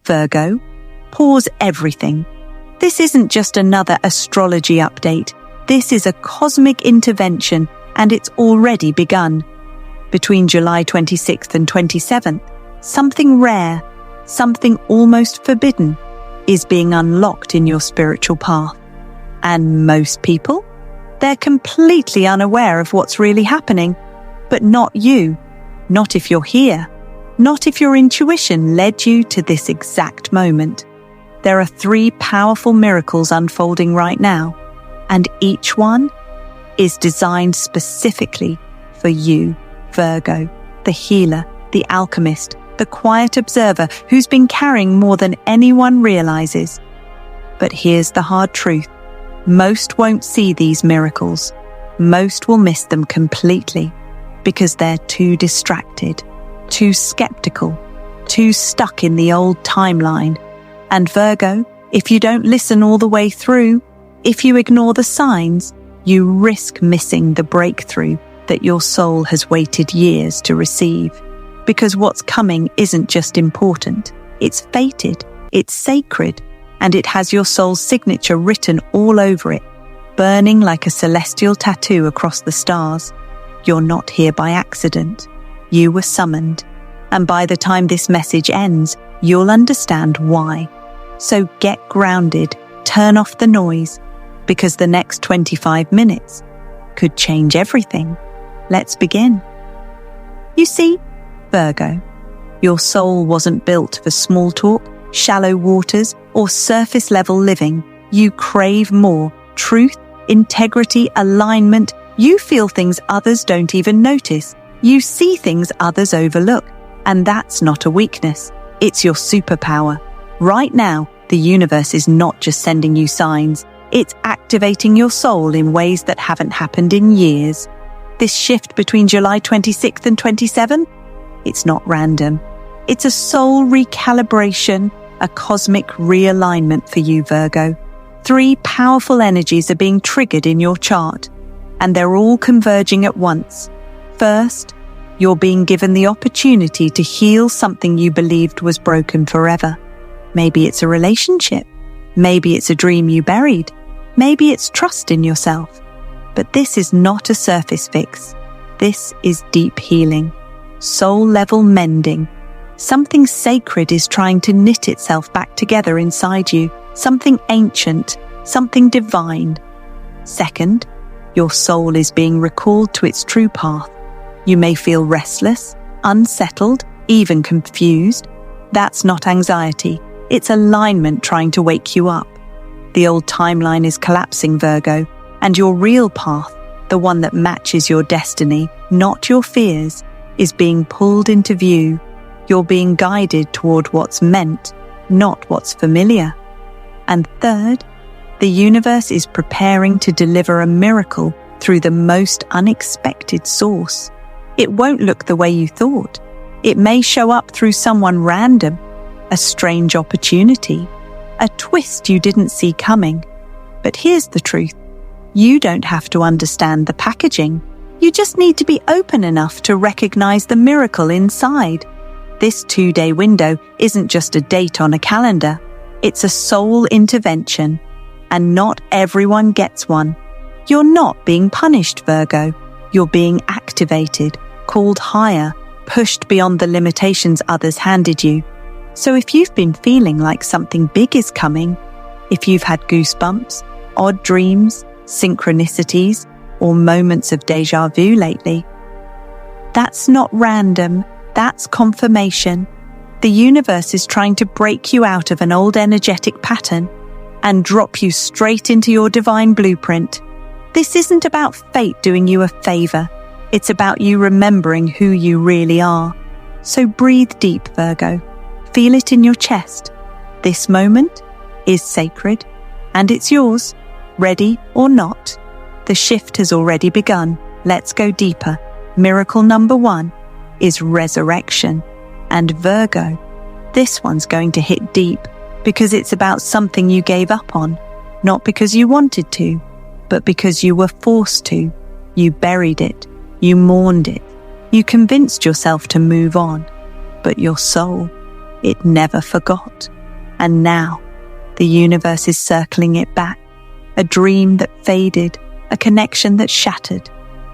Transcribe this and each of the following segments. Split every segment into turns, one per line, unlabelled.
Virgo, pause everything. This isn't just another astrology update. This is a cosmic intervention, and it's already begun. Between July 26th and 27th, something rare, something almost forbidden, is being unlocked in your spiritual path. And most people? They're completely unaware of what's really happening. But not you. Not if you're here. Not if your intuition led you to this exact moment. There are 3 powerful miracles unfolding right now, and each one is designed specifically for you, Virgo, the healer, the alchemist, the quiet observer who's been carrying more than anyone realizes. But here's the hard truth. Most won't see these miracles. Most will miss them completely because they're too distracted, too skeptical, too stuck in the old timeline. And Virgo, if you don't listen all the way through, if you ignore the signs, you risk missing the breakthrough that your soul has waited years to receive. Because what's coming isn't just important, it's fated, it's sacred, and it has your soul's signature written all over it, burning like a celestial tattoo across the stars. You're not here by accident. You were summoned. And by the time this message ends, you'll understand why. So get grounded, turn off the noise, because the next 25 minutes could change everything. Let's begin. You see, Virgo, your soul wasn't built for small talk, shallow waters, or surface-level living. You crave more: truth, integrity, alignment. You feel things others don't even notice. You see things others overlook. And that's not a weakness. It's your superpower. Right now, the universe is not just sending you signs. It's activating your soul in ways that haven't happened in years. This shift between July 26th and 27th, it's not random. It's a soul recalibration, a cosmic realignment for you, Virgo. 3 powerful energies are being triggered in your chart, and they're all converging at once. First, you're being given the opportunity to heal something you believed was broken forever. Maybe it's a relationship. Maybe it's a dream you buried. Maybe it's trust in yourself. But this is not a surface fix. This is deep healing, soul-level mending. Something sacred is trying to knit itself back together inside you, something ancient, something divine. Second, your soul is being recalled to its true path. You may feel restless, unsettled, even confused. That's not anxiety. It's alignment trying to wake you up. The old timeline is collapsing, Virgo, and your real path, the one that matches your destiny, not your fears, is being pulled into view. You're being guided toward what's meant, not what's familiar. And third, the universe is preparing to deliver a miracle through the most unexpected source. It won't look the way you thought. It may show up through someone random, a strange opportunity, a twist you didn't see coming. But here's the truth. You don't have to understand the packaging. You just need to be open enough to recognize the miracle inside. This 2-day window isn't just a date on a calendar. It's a soul intervention, and not everyone gets one. You're not being punished, Virgo. You're being activated, called higher, pushed beyond the limitations others handed you. So if you've been feeling like something big is coming, if you've had goosebumps, odd dreams, synchronicities, or moments of déjà vu lately, that's not random, that's confirmation. The universe is trying to break you out of an old energetic pattern and drop you straight into your divine blueprint. This isn't about fate doing you a favor. It's about you remembering who you really are. So breathe deep, Virgo. Feel it in your chest. This moment is sacred, and it's yours, ready or not. The shift has already begun. Let's go deeper. Miracle number 1 is resurrection. And Virgo, this one's going to hit deep because it's about something you gave up on, not because you wanted to, but because you were forced to. You buried it. You mourned it. You convinced yourself to move on. But your soul, it never forgot. And now, the universe is circling it back. A dream that faded, a connection that shattered,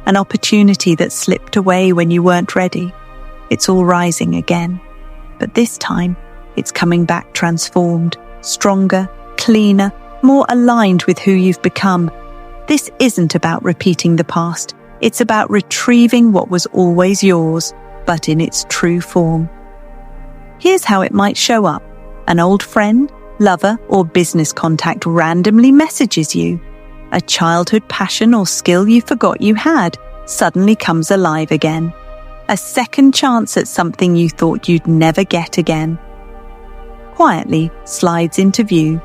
an opportunity that slipped away when you weren't ready. It's all rising again. But this time, it's coming back transformed, stronger, cleaner, more aligned with who you've become. This isn't about repeating the past. It's about retrieving what was always yours, but in its true form. Here's how it might show up. An old friend, lover, or business contact randomly messages you. A childhood passion or skill you forgot you had suddenly comes alive again. A second chance at something you thought you'd never get again quietly slides into view.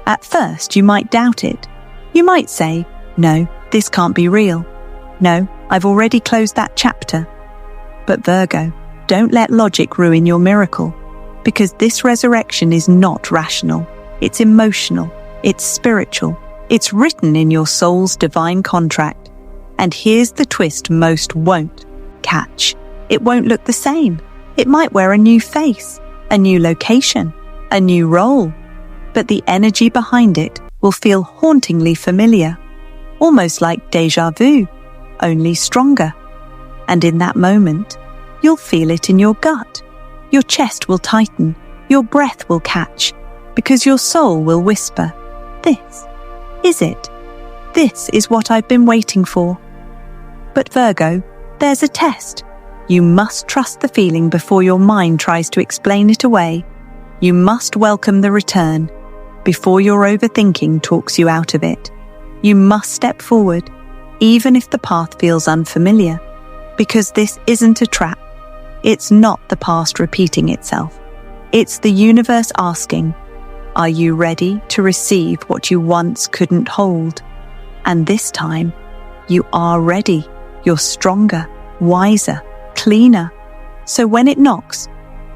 At first, you might doubt it. You might say, "No, this can't be real. No, I've already closed that chapter." But Virgo, don't let logic ruin your miracle, because this resurrection is not rational. It's emotional. It's spiritual. It's written in your soul's divine contract. And here's the twist most won't catch. It won't look the same. It might wear a new face, a new location, a new role. But the energy behind it will feel hauntingly familiar, almost like déjà vu, only stronger. And in that moment, you'll feel it in your gut. Your chest will tighten, your breath will catch, because your soul will whisper, "This is it. This is what I've been waiting for." But Virgo, there's a test. You must trust the feeling before your mind tries to explain it away. You must welcome the return before your overthinking talks you out of it. You must step forward, even if the path feels unfamiliar, because this isn't a trap. It's not the past repeating itself. It's the universe asking, are you ready to receive what you once couldn't hold? And this time, you are ready. You're stronger, wiser, cleaner. So when it knocks,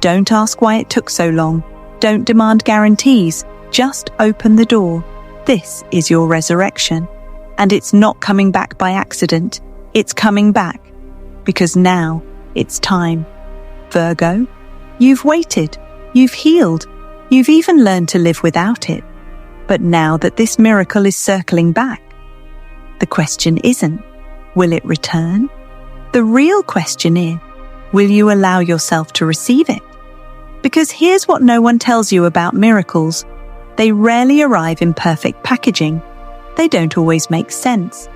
don't ask why it took so long. Don't demand guarantees. Just open the door. This is your resurrection. And it's not coming back by accident. It's coming back because now it's time. Virgo, you've waited. You've healed. You've even learned to live without it. But now that this miracle is circling back, the question isn't, will it return? The real question is, will you allow yourself to receive it? Because here's what no one tells you about miracles. They rarely arrive in perfect packaging. They don't always make sense.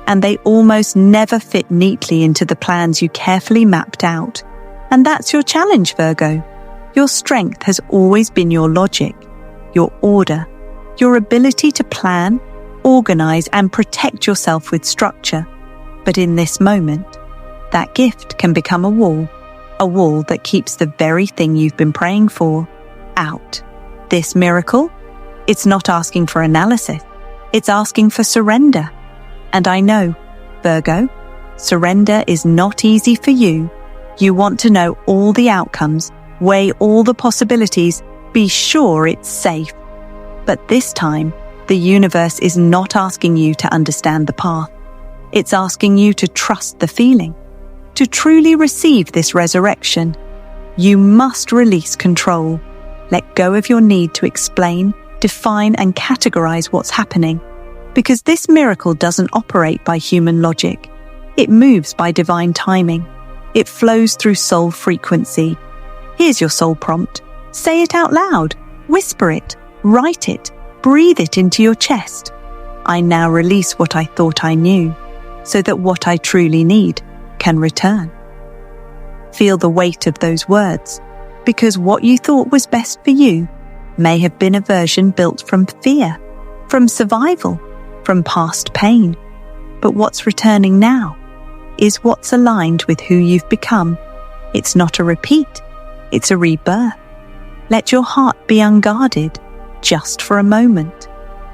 And they almost never fit neatly into the plans you carefully mapped out. And that's your challenge, Virgo. Your strength has always been your logic, your order, your ability to plan, organize, and protect yourself with structure. But in this moment, that gift can become a wall that keeps the very thing you've been praying for out. This miracle, it's not asking for analysis. It's asking for surrender. And I know, Virgo, surrender is not easy for you. You want to know all the outcomes, weigh all the possibilities, be sure it's safe. But this time, the universe is not asking you to understand the path. It's asking you to trust the feeling. To truly receive this resurrection, you must release control. Let go of your need to explain, define, and categorize what's happening. Because this miracle doesn't operate by human logic. It moves by divine timing. It flows through soul frequency. Here's your soul prompt. Say it out loud. Whisper it. Write it. Breathe it into your chest. I now release what I thought I knew, so that what I truly need can return. Feel the weight of those words, because what you thought was best for you may have been a version built from fear, from survival, from past pain. But what's returning now is what's aligned with who you've become. It's not a repeat, it's a rebirth. Let your heart be unguarded, just for a moment.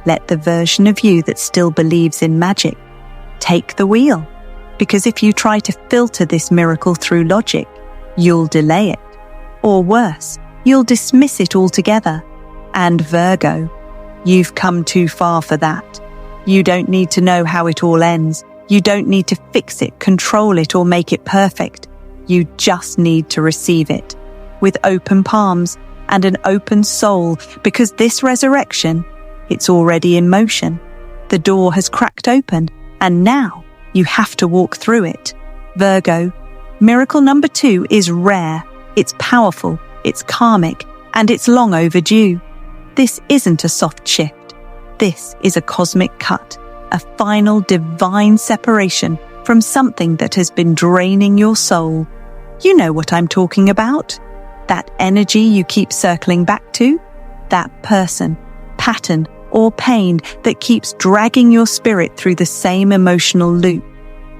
Let the version of you that still believes in magic take the wheel. Because if you try to filter this miracle through logic, you'll delay it. Or worse, you'll dismiss it altogether. And Virgo, you've come too far for that. You don't need to know how it all ends. You don't need to fix it, control it, or make it perfect. You just need to receive it with open palms and an open soul, because this resurrection, it's already in motion. The door has cracked open, and now you have to walk through it. Virgo, miracle number 2 is rare, it's powerful, it's karmic, and it's long overdue. This isn't a soft shift. This is a cosmic cut, a final divine separation from something that has been draining your soul. You know what I'm talking about? That energy you keep circling back to? That person, pattern, or pain that keeps dragging your spirit through the same emotional loop.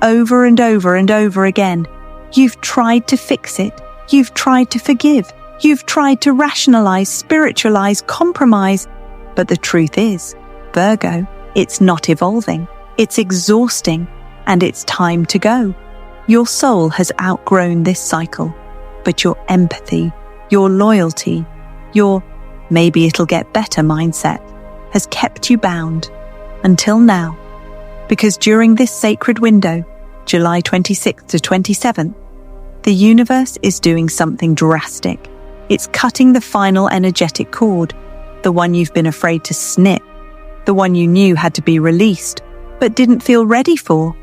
Over and over and over again. You've tried to fix it. You've tried to forgive. You've tried to rationalize, spiritualize, compromise. But the truth is, Virgo, it's not evolving. It's exhausting. And it's time to go. Your soul has outgrown this cycle. But your empathy, your loyalty, your maybe it'll get better mindset has kept you bound until now. Because during this sacred window, July 26th to 27th, the universe is doing something drastic. It's cutting the final energetic cord, the one you've been afraid to snip, the one you knew had to be released, but didn't feel ready for.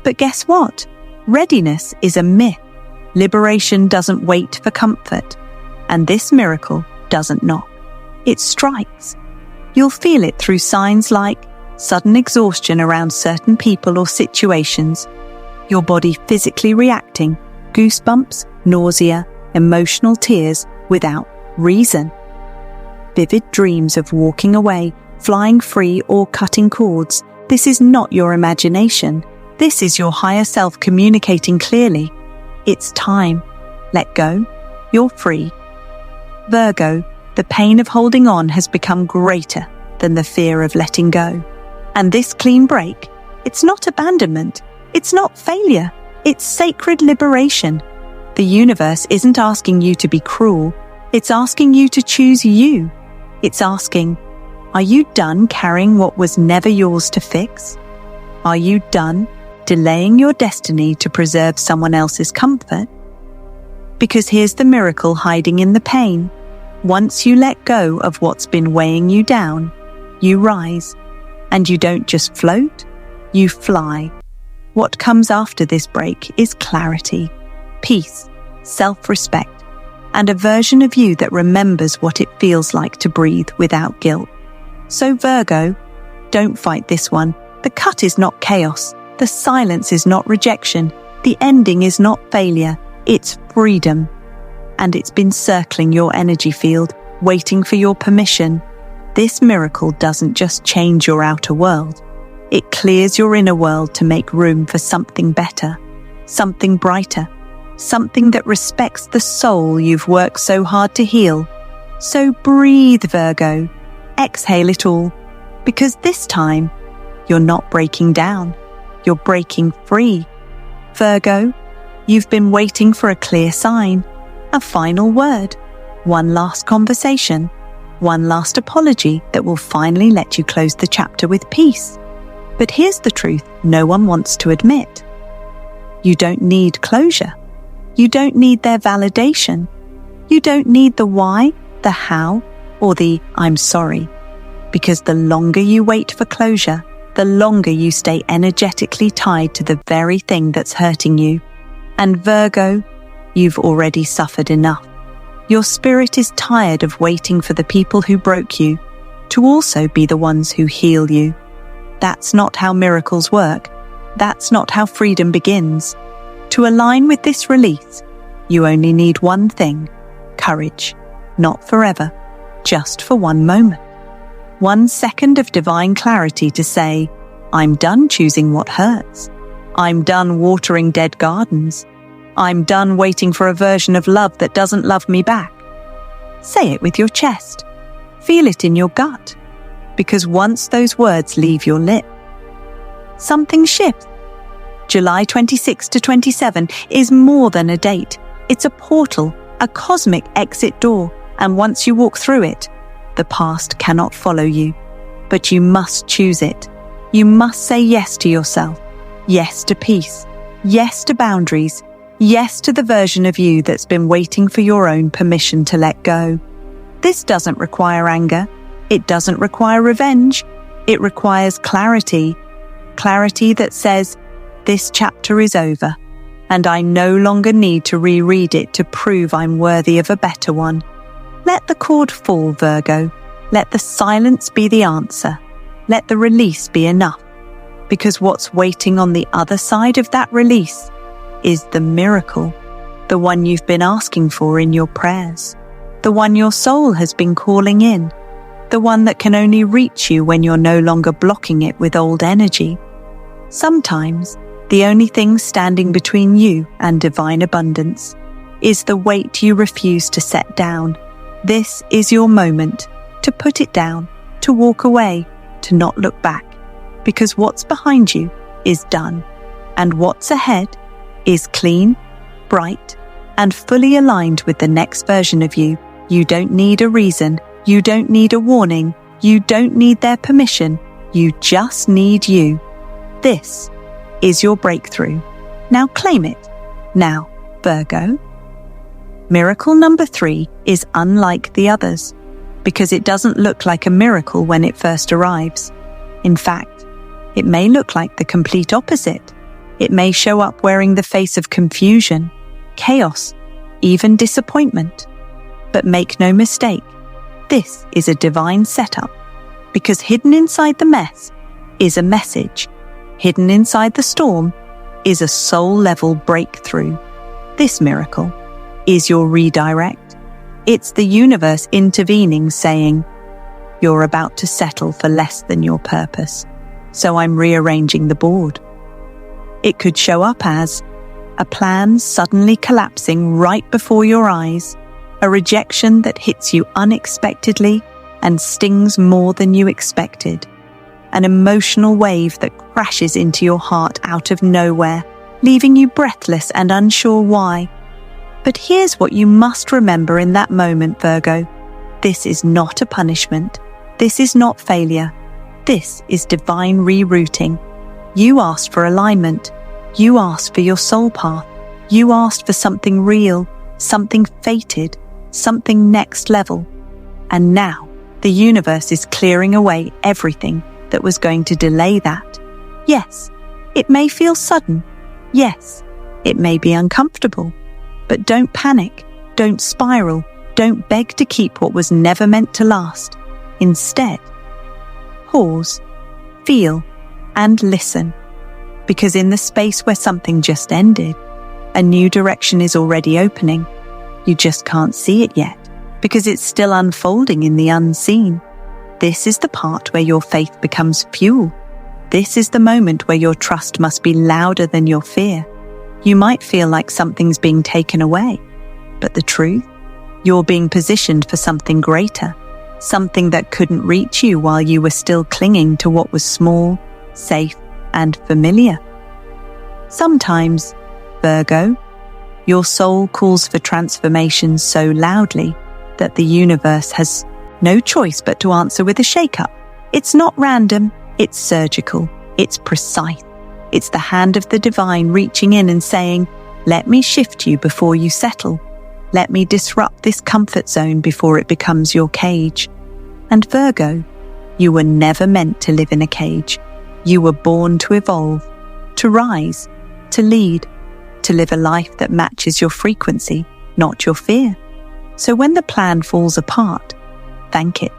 But guess what? Readiness is a myth. Liberation doesn't wait for comfort. And this miracle doesn't knock. It strikes. You'll feel it through signs like sudden exhaustion around certain people or situations, your body physically reacting, goosebumps, nausea, emotional tears without reason. Vivid dreams of walking away, flying free, or cutting cords. This is not your imagination. This is your higher self communicating clearly. It's time. Let go. You're free. Virgo, the pain of holding on has become greater than the fear of letting go. And this clean break, it's not abandonment. It's not failure. It's sacred liberation. The universe isn't asking you to be cruel. It's asking you to choose you. It's asking, are you done carrying what was never yours to fix? Are you done delaying your destiny to preserve someone else's comfort? Because here's the miracle hiding in the pain. Once you let go of what's been weighing you down, you rise. And you don't just float, you fly. What comes after this break is clarity, peace, self-respect, and a version of you that remembers what it feels like to breathe without guilt. So Virgo, don't fight this one. The cut is not chaos. The silence is not rejection. The ending is not failure. It's freedom. And it's been circling your energy field, waiting for your permission. This miracle doesn't just change your outer world. It clears your inner world to make room for something better, something brighter, something that respects the soul you've worked so hard to heal. So breathe, Virgo. Exhale it all, because this time you're not breaking down. You're breaking free. Virgo, you've been waiting for a clear sign, a final word, one last conversation, one last apology that will finally let you close the chapter with peace. But here's the truth no one wants to admit. You don't need closure. You don't need their validation. You don't need the why, the how, or the I'm sorry. Because the longer you wait for closure, the longer you stay energetically tied to the very thing that's hurting you. And Virgo, you've already suffered enough. Your spirit is tired of waiting for the people who broke you to also be the ones who heal you. That's not how miracles work. That's not how freedom begins. To align with this release, you only need one thing: courage. Not forever, just for one moment. 1 second of divine clarity to say, I'm done choosing what hurts. I'm done watering dead gardens. I'm done waiting for a version of love that doesn't love me back. Say it with your chest. Feel it in your gut. Because once those words leave your lip, something shifts. July 26 to 27 is more than a date. It's a portal, a cosmic exit door. And once you walk through it, the past cannot follow you. But you must choose it. You must say yes to yourself. Yes to peace. Yes to boundaries. Yes to the version of you that's been waiting for your own permission to let go. This doesn't require anger. It doesn't require revenge. It requires clarity. Clarity that says, this chapter is over, and I no longer need to reread it to prove I'm worthy of a better one. Let the cord fall, Virgo. Let the silence be the answer. Let the release be enough. Because what's waiting on the other side of that release is the miracle, the one you've been asking for in your prayers, the one your soul has been calling in, the one that can only reach you when you're no longer blocking it with old energy. Sometimes, the only thing standing between you and divine abundance is the weight you refuse to set down. This is your moment to put it down, to walk away, to not look back, because what's behind you is done, and what's ahead is clean, bright, and fully aligned with the next version of you. You don't need a reason, you don't need a warning, you don't need their permission, you just need you. This is your breakthrough. Now claim it. Now, Virgo. Miracle number 3 is unlike the others because it doesn't look like a miracle when it first arrives. In fact, it may look like the complete opposite. It may show up wearing the face of confusion, chaos, even disappointment. But make no mistake, this is a divine setup because hidden inside the mess is a message. Hidden inside the storm is a soul-level breakthrough. This miracle is your redirect. It's the universe intervening, saying, you're about to settle for less than your purpose, so I'm rearranging the board. It could show up as a plan suddenly collapsing right before your eyes, a rejection that hits you unexpectedly and stings more than you expected, an emotional wave that crashes into your heart out of nowhere, leaving you breathless and unsure why. But here's what you must remember in that moment, Virgo. This is not a punishment. This is not failure. This is divine rerouting. You asked for alignment. You asked for your soul path. You asked for something real, something fated, something next level. And now the universe is clearing away everything that was going to delay that. Yes, it may feel sudden. Yes, it may be uncomfortable. But don't panic, don't spiral, don't beg to keep what was never meant to last. Instead, pause, feel, and listen. Because in the space where something just ended, a new direction is already opening. You just can't see it yet, because it's still unfolding in the unseen. This is the part where your faith becomes fuel. This is the moment where your trust must be louder than your fear. You might feel like something's being taken away, but the truth? You're being positioned for something greater, something that couldn't reach you while you were still clinging to what was small, safe, and familiar. Sometimes, Virgo, your soul calls for transformation so loudly that the universe has no choice but to answer with a shake-up. It's not random, it's surgical, it's precise. It's the hand of the divine reaching in and saying, let me shift you before you settle. Let me disrupt this comfort zone before it becomes your cage. And Virgo, you were never meant to live in a cage. You were born to evolve, to rise, to lead, to live a life that matches your frequency, not your fear. So when the plan falls apart, thank it,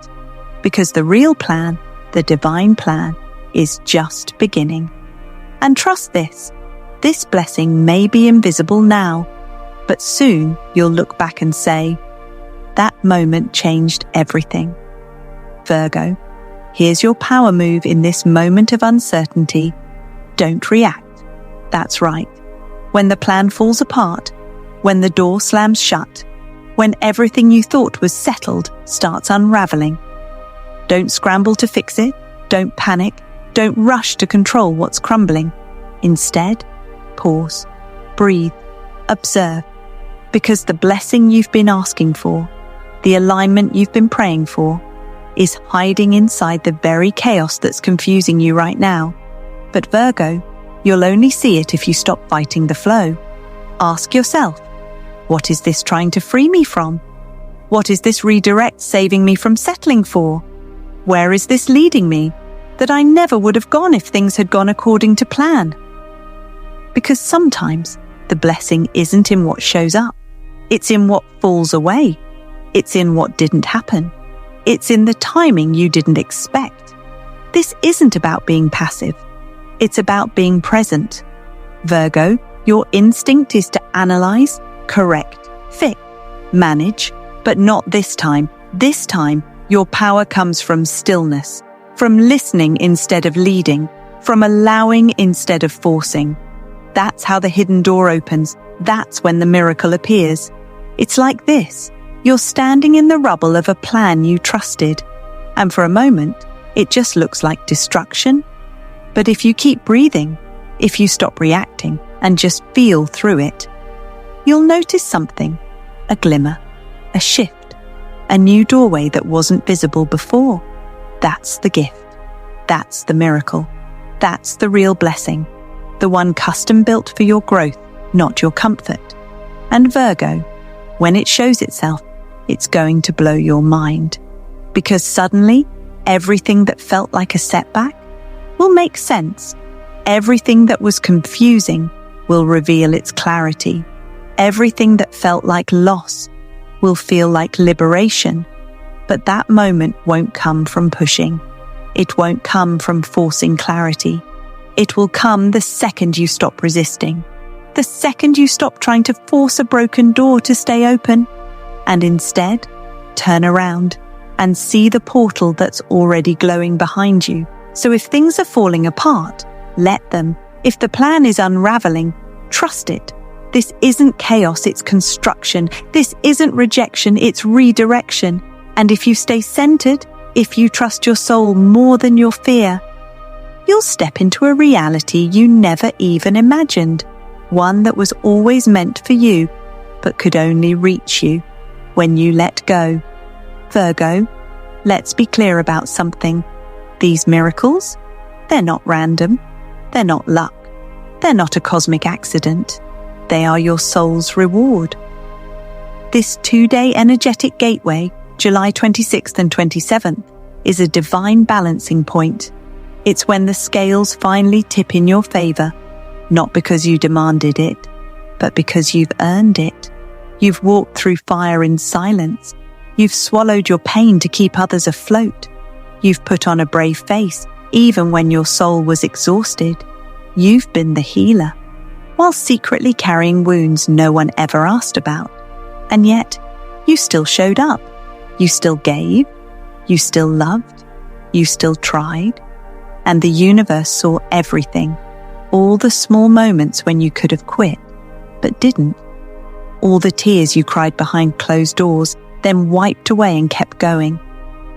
because the real plan, the divine plan, is just beginning. And trust this blessing may be invisible now, but soon you'll look back and say, that moment changed everything. Virgo, here's your power move in this moment of uncertainty. Don't react. That's right. When the plan falls apart, when the door slams shut, when everything you thought was settled starts unraveling, don't scramble to fix it. Don't panic. Don't rush to control what's crumbling. Instead, pause, breathe, observe, because the blessing you've been asking for, the alignment you've been praying for, is hiding inside the very chaos that's confusing you right now. But Virgo, you'll only see it if you stop fighting the flow. Ask yourself, what is this trying to free me from? What is this redirect saving me from settling for? Where is this leading me that I never would have gone if things had gone according to plan? Because sometimes the blessing isn't in what shows up. It's in what falls away. It's in what didn't happen. It's in the timing you didn't expect. This isn't about being passive. It's about being present. Virgo, your instinct is to analyze, correct, fix, manage, but not this time. This time, your power comes from stillness, from listening instead of leading, from allowing instead of forcing. That's how the hidden door opens. That's when the miracle appears. It's like this. You're standing in the rubble of a plan you trusted, and for a moment, it just looks like destruction. But if you keep breathing, if you stop reacting and just feel through it, you'll notice something, a glimmer, a shift, a new doorway that wasn't visible before. That's the gift. That's the miracle. That's the real blessing, the one custom built for your growth, not your comfort. And Virgo, when it shows itself, it's going to blow your mind. Because suddenly, everything that felt like a setback will make sense. Everything that was confusing will reveal its clarity. Everything that felt like loss will feel like liberation. But that moment won't come from pushing. It won't come from forcing clarity. It will come the second you stop resisting. The second you stop trying to force a broken door to stay open, and instead turn around and see the portal that's already glowing behind you. So if things are falling apart, let them. If the plan is unraveling, trust it. This isn't chaos, it's construction. This isn't rejection, it's redirection. And if you stay centered, if you trust your soul more than your fear, you'll step into a reality you never even imagined. One that was always meant for you, but could only reach you when you let go. Virgo, let's be clear about something. These miracles, they're not random. They're not luck. They're not a cosmic accident. They are your soul's reward. This 2-day energetic gateway, July 26th and 27th, is a divine balancing point. It's when the scales finally tip in your favor, not because you demanded it, but because you've earned it. You've walked through fire in silence. You've swallowed your pain to keep others afloat. You've put on a brave face, even when your soul was exhausted. You've been the healer, while secretly carrying wounds no one ever asked about. And yet, you still showed up. You still gave. You still loved. You still tried. And the universe saw everything. All the small moments when you could have quit, but didn't. All the tears you cried behind closed doors, then wiped away and kept going.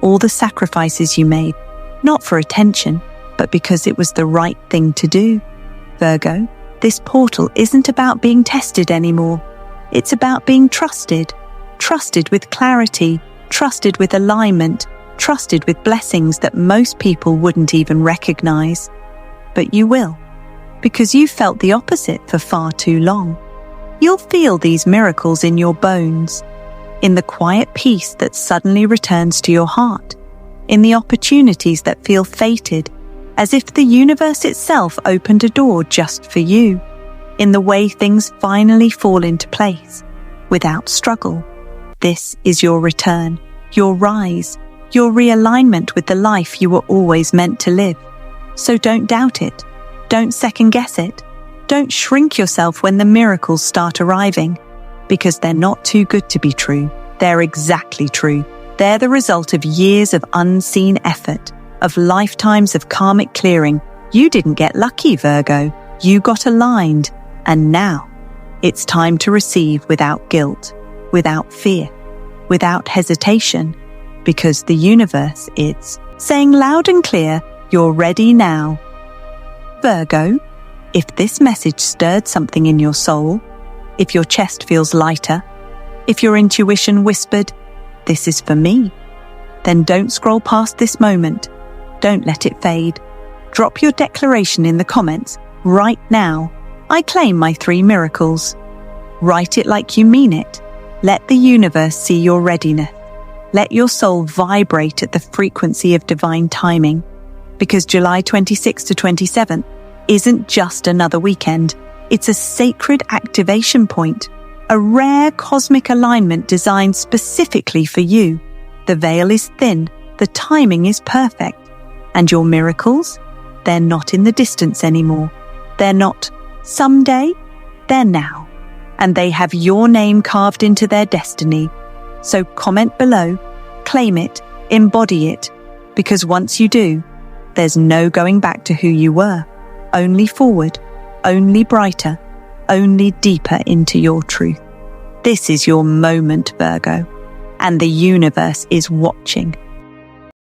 All the sacrifices you made, not for attention, but because it was the right thing to do. Virgo, this portal isn't about being tested anymore. It's about being trusted. Trusted with clarity, trusted with alignment, trusted with blessings that most people wouldn't even recognize. But you will, because you felt the opposite for far too long. You'll feel these miracles in your bones, in the quiet peace that suddenly returns to your heart, in the opportunities that feel fated, as if the universe itself opened a door just for you, in the way things finally fall into place, without struggle. This is your return, your rise, your realignment with the life you were always meant to live. So don't doubt it. Don't second guess it. Don't shrink yourself when the miracles start arriving, because they're not too good to be true. They're exactly true. They're the result of years of unseen effort, of lifetimes of karmic clearing. You didn't get lucky, Virgo. You got aligned. And now, it's time to receive without guilt, without fear, without hesitation, because the universe is saying loud and clear, you're ready now. Virgo, if this message stirred something in your soul, if your chest feels lighter, if your intuition whispered, this is for me, then don't scroll past this moment. Don't let it fade. Drop your declaration in the comments right now. I claim my 3 miracles. Write it like you mean it. Let the universe see your readiness. Let your soul vibrate at the frequency of divine timing, because July 26th to 27th isn't just another weekend. It's a sacred activation point, a rare cosmic alignment designed specifically for you. The veil is thin, the timing is perfect, and your miracles, they're not in the distance anymore. They're not someday, they're now, and they have your name carved into their destiny. So comment below, claim it, embody it, because once you do, there's no going back to who you were. Only forward, only brighter, only deeper into your truth. This is your moment, Virgo, and the universe is watching.